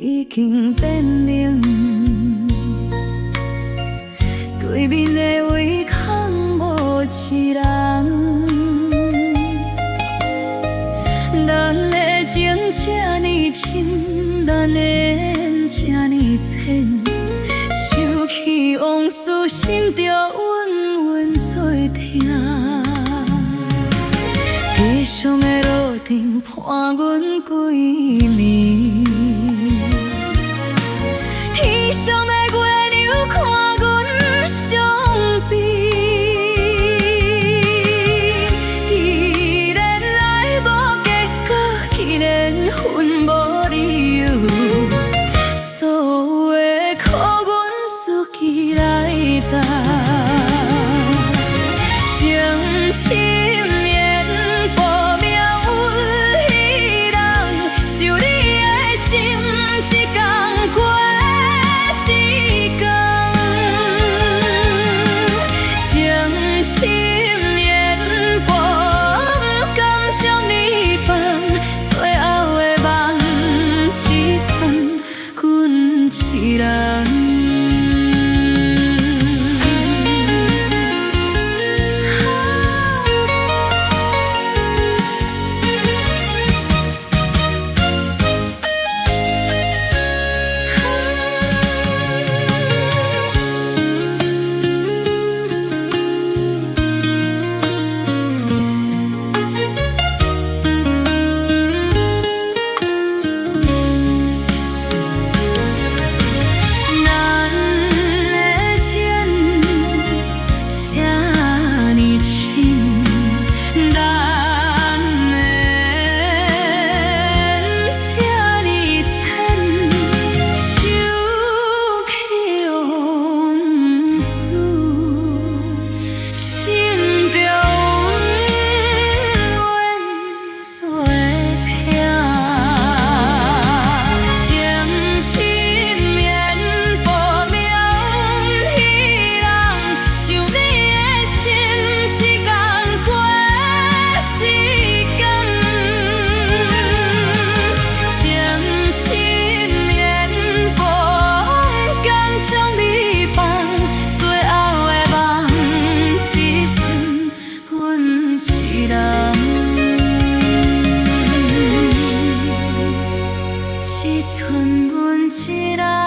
已经变冷，规面的胃空无一人。咱的情这呢深，咱的缘这呢浅，想起往事，心就稳稳作痛。地上的路灯伴阮几暝，天上的月亮看阮伤悲。既然爱无结果，既然分无理由，所有的苦阮自己来担。情深绵薄命运彼人，受你的心一天过一天。情深绵薄，不甘将你放，最后的梦一场，阮一人。一寸阮一人。